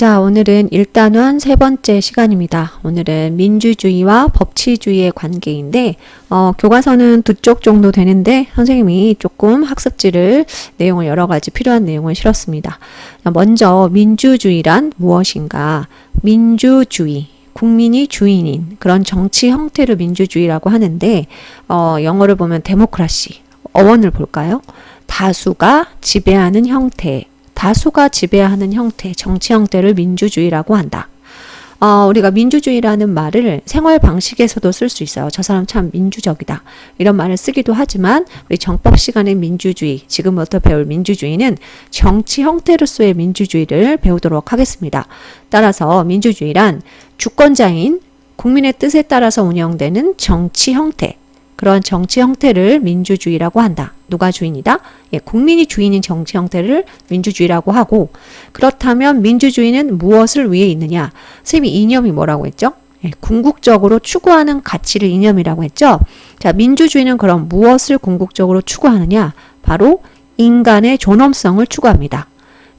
자, 오늘은 1단원 세 번째 시간입니다. 오늘은 민주주의와 법치주의의 관계인데 교과서는 2쪽 정도 되는데 선생님이 조금 학습지를 내용을 여러 가지 필요한 내용을 실었습니다. 먼저 민주주의란 무엇인가? 민주주의, 국민이 주인인 그런 정치 형태를 민주주의라고 하는데 영어를 보면 데모크라시, 어원을 볼까요? 다수가 지배하는 형태, 다수가 지배하는 형태, 정치 형태를 민주주의라고 한다. 우리가 민주주의라는 말을 생활 방식에서도 쓸 수 있어요. 저 사람 참 민주적이다. 이런 말을 쓰기도 하지만 우리 정법 시간의 민주주의, 지금부터 배울 민주주의는 정치 형태로서의 민주주의를 배우도록 하겠습니다. 따라서 민주주의란 주권자인 국민의 뜻에 따라서 운영되는 정치 형태, 그런 정치 형태를 민주주의라고 한다. 누가 주인이다? 국민이 주인인 정치 형태를 민주주의라고 하고, 그렇다면 민주주의는 무엇을 위해 있느냐? 선생님이 이념이 뭐라고 했죠? 궁극적으로 추구하는 가치를 이념이라고 했죠? 자, 민주주의는 그럼 무엇을 궁극적으로 추구하느냐? 바로 인간의 존엄성을 추구합니다.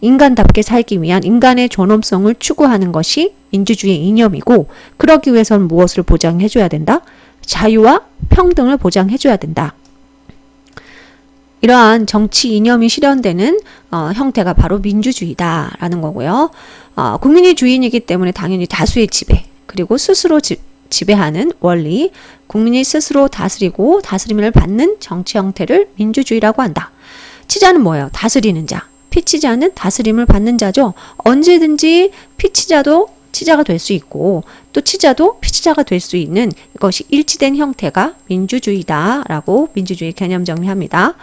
인간답게 살기 위한 인간의 존엄성을 추구하는 것이 민주주의의 이념이고, 그러기 위해서는 무엇을 보장해줘야 된다? 자유와 평등을 보장해줘야 된다. 이러한 정치 이념이 실현되는 형태가 바로 민주주의다라는 거고요. 국민이 주인이기 때문에 당연히 다수의 지배, 그리고 스스로 지배하는 원리, 국민이 스스로 다스리고 다스림을 받는 정치 형태를 민주주의라고 한다. 치자는 뭐예요? 다스리는 자. 피치자는 다스림을 받는 자죠. 언제든지 피치자도 치자가 될 수 있고 또 치자도 피치자가 될 수 있는 이것이 일치된 형태가 민주주의다라고 민주주의 개념 정리합니다.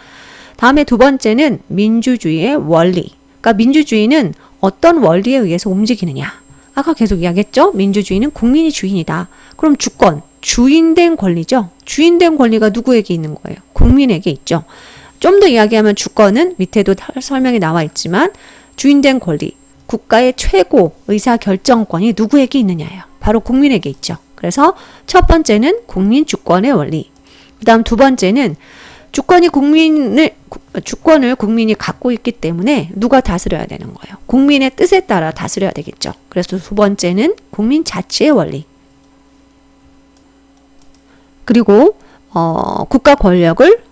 다음에 두 번째는 민주주의의 원리. 그러니까 민주주의는 어떤 원리에 의해서 움직이느냐. 아까 계속 이야기했죠? 민주주의는 국민이 주인이다. 그럼 주권, 주인된 권리죠. 주인된 권리가 누구에게 있는 거예요? 국민에게 있죠. 좀 더 이야기하면 주권은 밑에도 설명이 나와 있지만 주인된 권리, 국가의 최고 의사결정권이 누구에게 있느냐예요. 바로 국민에게 있죠. 그래서 첫 번째는 국민 주권의 원리. 그 다음 두 번째는 주권을 국민이 갖고 있기 때문에 누가 다스려야 되는 거예요. 국민의 뜻에 따라 다스려야 되겠죠. 그래서 두 번째는 국민 자치의 원리. 그리고 국가 권력을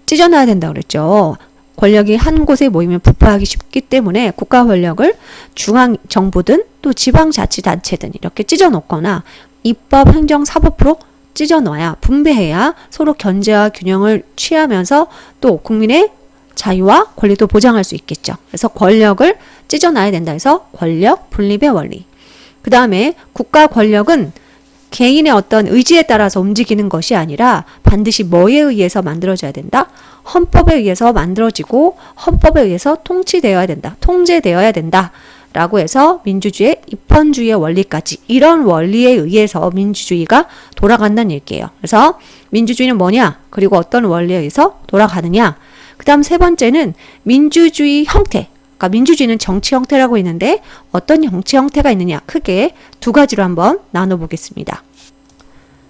찢어놔야 된다고 그랬죠. 권력이 한 곳에 모이면 부패하기 쉽기 때문에 국가 권력을 중앙정부든 또 지방자치단체든 이렇게 찢어놓거나 입법, 행정, 사법으로 찢어놔야 분배해야 서로 견제와 균형을 취하면서 또 국민의 자유와 권리도 보장할 수 있겠죠. 그래서 권력을 찢어놔야 된다 해서 권력 분립의 원리. 그 다음에 국가 권력은 개인의 어떤 의지에 따라서 움직이는 것이 아니라 반드시 뭐에 의해서 만들어져야 된다? 헌법에 의해서 만들어지고 헌법에 의해서 통치되어야 된다. 통제되어야 된다. 라고 해서 민주주의의 입헌주의의 원리까지 이런 원리에 의해서 민주주의가 돌아간다는 얘기예요. 그래서 민주주의는 뭐냐? 그리고 어떤 원리에 의해서 돌아가느냐? 그 다음 세 번째는 민주주의 형태. 그러니까 민주주의는 정치 형태라고 있는데 어떤 정치 형태가 있느냐? 크게 두 가지로 한번 나눠보겠습니다.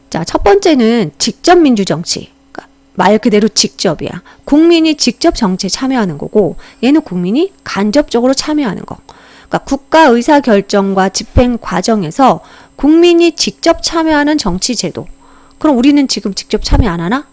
자, 첫 번째는 직접 민주정치. 그러니까 말 그대로 직접이야. 국민이 직접 정치에 참여하는 거고 얘는 국민이 간접적으로 참여하는 거. 그러니까 국가 의사결정과 집행 과정에서 국민이 직접 참여하는 정치 제도. 그럼 우리는 지금 직접 참여 안 하나?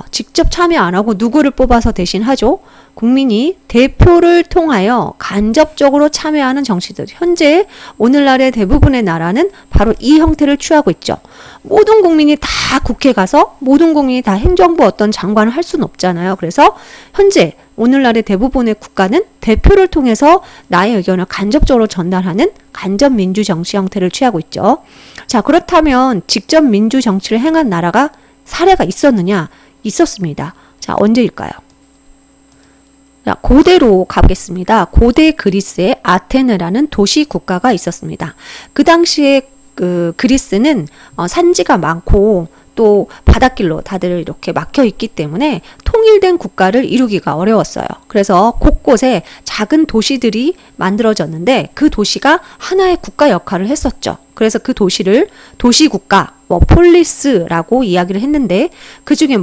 직접 참여 안 하고 누구를 뽑아서 대신 하죠? 국민이 대표를 통하여 간접적으로 참여하는 정치들. 현재 오늘날의 대부분의 나라는 바로 이 형태를 취하고 있죠. 모든 국민이 다 국회 가서 모든 국민이 다 행정부 어떤 장관을 할 수는 없잖아요. 그래서 현재 오늘날의 대부분의 국가는 대표를 통해서 나의 의견을 간접적으로 전달하는 간접 민주 정치 형태를 취하고 있죠. 자, 그렇다면 직접 민주 정치를 행한 나라가 사례가 있었느냐? 있었습니다. 자, 언제일까요? 자, 고대로 가보겠습니다. 고대 그리스에 아테네라는 도시 국가가 있었습니다. 그 당시에 그리스는 산지가 많고 또 바닷길로 다들 이렇게 막혀 있기 때문에 통일된 국가를 이루기가 어려웠어요. 그래서 곳곳에 작은 도시들이 만들어졌는데 그 도시가 하나의 국가 역할을 했었죠. 그래서 그 도시를 도시국가, 폴리스라고 이야기를 했는데 그 중에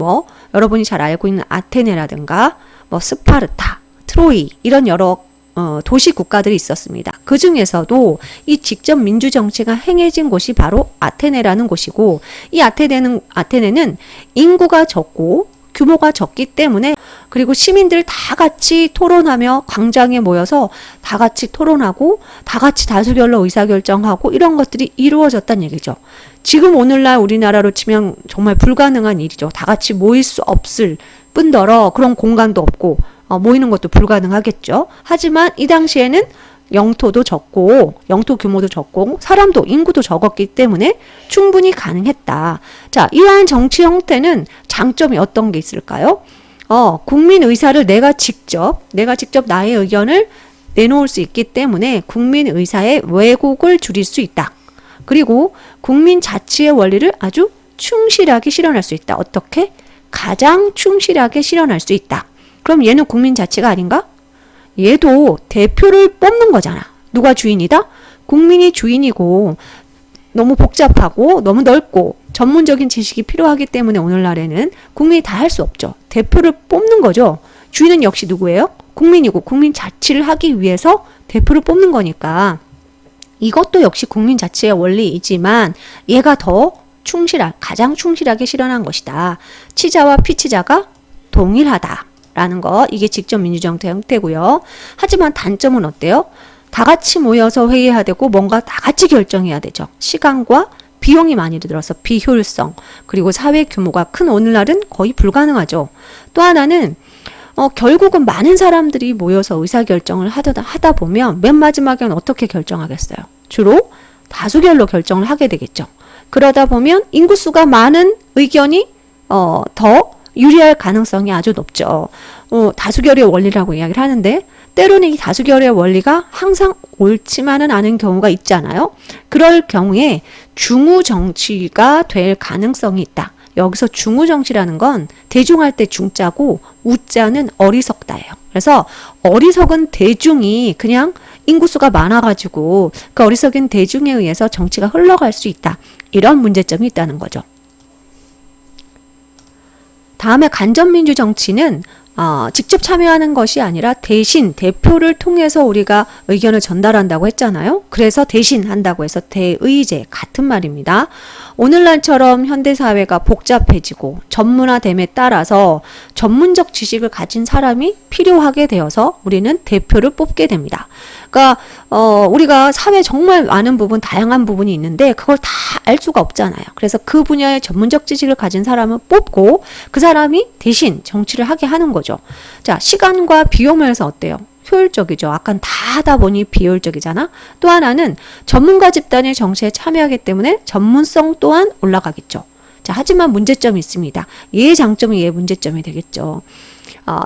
여러분이 잘 알고 있는 아테네라든가 스파르타, 트로이 이런 여러 도시 국가들이 있었습니다. 그 중에서도 이 직접 민주 정치가 행해진 곳이 바로 아테네라는 곳이고, 이 아테네는 인구가 적고 규모가 적기 때문에, 그리고 시민들 다 같이 토론하며 광장에 모여서 다 같이 토론하고 다 같이 다수결로 의사결정하고 이런 것들이 이루어졌다는 얘기죠. 지금 오늘날 우리나라로 치면 정말 불가능한 일이죠. 다 같이 모일 수 없을 뿐더러 그런 공간도 없고 모이는 것도 불가능하겠죠. 하지만 이 당시에는 영토도 적고 영토 규모도 적고 사람도 인구도 적었기 때문에 충분히 가능했다. 자, 이러한 정치 형태는 장점이 어떤 게 있을까요? 국민 의사를 내가 직접 나의 의견을 내놓을 수 있기 때문에 국민 의사의 왜곡을 줄일 수 있다. 그리고 국민 자치의 원리를 아주 충실하게 실현할 수 있다. 어떻게? 가장 충실하게 실현할 수 있다. 그럼 얘는 국민 자치가 아닌가? 얘도 대표를 뽑는 거잖아. 누가 주인이다? 국민이 주인이고, 너무 복잡하고 너무 넓고 전문적인 지식이 필요하기 때문에 오늘날에는 국민이 다 할 수 없죠. 대표를 뽑는 거죠. 주인은 역시 누구예요? 국민이고, 국민 자치를 하기 위해서 대표를 뽑는 거니까 이것도 역시 국민 자치의 원리이지만 얘가 더 가장 충실하게 실현한 것이다. 치자와 피치자가 동일하다라는 거, 이게 직접 민주정치 형태고요. 하지만 단점은 어때요? 다 같이 모여서 회의해야 되고 뭔가 다 같이 결정해야 되죠. 시간과 비용이 많이 들어서 비효율성, 그리고 사회 규모가 큰 오늘날은 거의 불가능하죠. 또 하나는 결국은 많은 사람들이 모여서 의사결정을 하다 보면 맨 마지막에는 어떻게 결정하겠어요? 주로 다수결로 결정을 하게 되겠죠. 그러다 보면 인구수가 많은 의견이 더 유리할 가능성이 아주 높죠. 다수결의 원리라고 이야기를 하는데, 때로는 이 다수결의 원리가 항상 옳지만은 않은 경우가 있잖아요. 그럴 경우에 중우정치가 될 가능성이 있다. 여기서 중우정치라는 건 대중할 때 중자고 우자는 어리석다예요. 그래서 어리석은 대중이 그냥 인구수가 많아가지고 그 어리석은 대중에 의해서 정치가 흘러갈 수 있다. 이런 문제점이 있다는 거죠. 다음에 간접민주 정치는 직접 참여하는 것이 아니라 대신 대표를 통해서 우리가 의견을 전달한다고 했잖아요. 그래서 대신 한다고 해서 대의제, 같은 말입니다. 오늘날처럼 현대사회가 복잡해지고 전문화됨에 따라서 전문적 지식을 가진 사람이 필요하게 되어서 우리는 대표를 뽑게 됩니다. 그러니까 우리가 사회 정말 많은 부분, 다양한 부분이 있는데 그걸 다 알 수가 없잖아요. 그래서 그 분야의 전문적 지식을 가진 사람을 뽑고 그 사람이 대신 정치를 하게 하는 거죠. 자, 시간과 비용 면에서 어때요? 효율적이죠. 아까 다 하다 보니 비효율적이잖아. 또 하나는 전문가 집단의 정치에 참여하기 때문에 전문성 또한 올라가겠죠. 자, 하지만 문제점이 있습니다. 얘의 장점이 얘의 문제점이 되겠죠.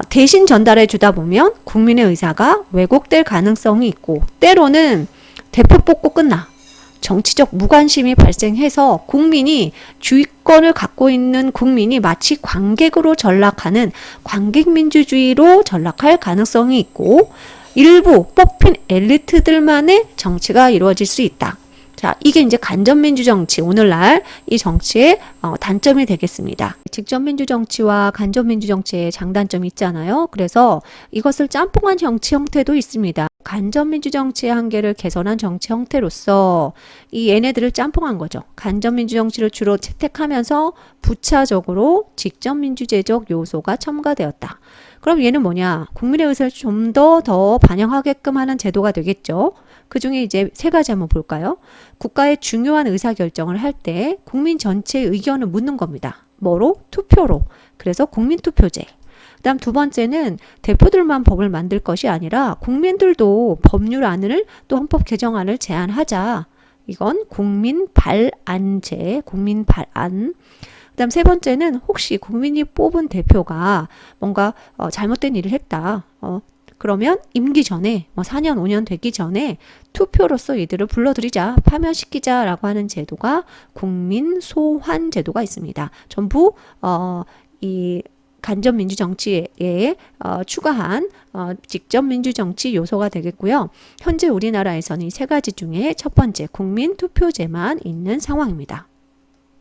대신 전달해 주다 보면 국민의 의사가 왜곡될 가능성이 있고, 때로는 대표 뽑고 끝나. 정치적 무관심이 발생해서 국민이 주권을 갖고 있는 국민이 마치 관객으로 전락하는 관객민주주의로 전락할 가능성이 있고, 일부 뽑힌 엘리트들만의 정치가 이루어질 수 있다. 자, 이게 이제 간접민주정치, 오늘날 이 정치의 단점이 되겠습니다. 직접민주정치와 간접민주정치의 장단점이 있잖아요. 그래서 이것을 짬뽕한 정치 형태도 있습니다. 간접민주정치의 한계를 개선한 정치 형태로서 이 얘네들을 짬뽕한 거죠. 간접민주정치를 주로 채택하면서 부차적으로 직접민주제적 요소가 첨가되었다. 그럼 얘는 뭐냐? 국민의 의사를 좀 더 반영하게끔 하는 제도가 되겠죠. 그 중에 이제 세 가지 한번 볼까요? 국가의 중요한 의사결정을 할 때 국민 전체의 의견을 묻는 겁니다. 뭐로? 투표로. 그래서 국민투표제. 그 다음 두 번째는 대표들만 법을 만들 것이 아니라 국민들도 법률안을 또 헌법 개정안을 제안하자. 이건 국민발안제, 국민발안. 그 다음 세 번째는 혹시 국민이 뽑은 대표가 뭔가 잘못된 일을 했다. 그러면 임기 전에 4년 5년 되기 전에 투표로서 이들을 불러들이자, 파면시키자라고 하는 제도가 국민소환 제도가 있습니다. 전부 이 간접민주정치에 추가한 직접민주정치 요소가 되겠고요. 현재 우리나라에서는 이 세 가지 중에 첫 번째 국민투표제만 있는 상황입니다.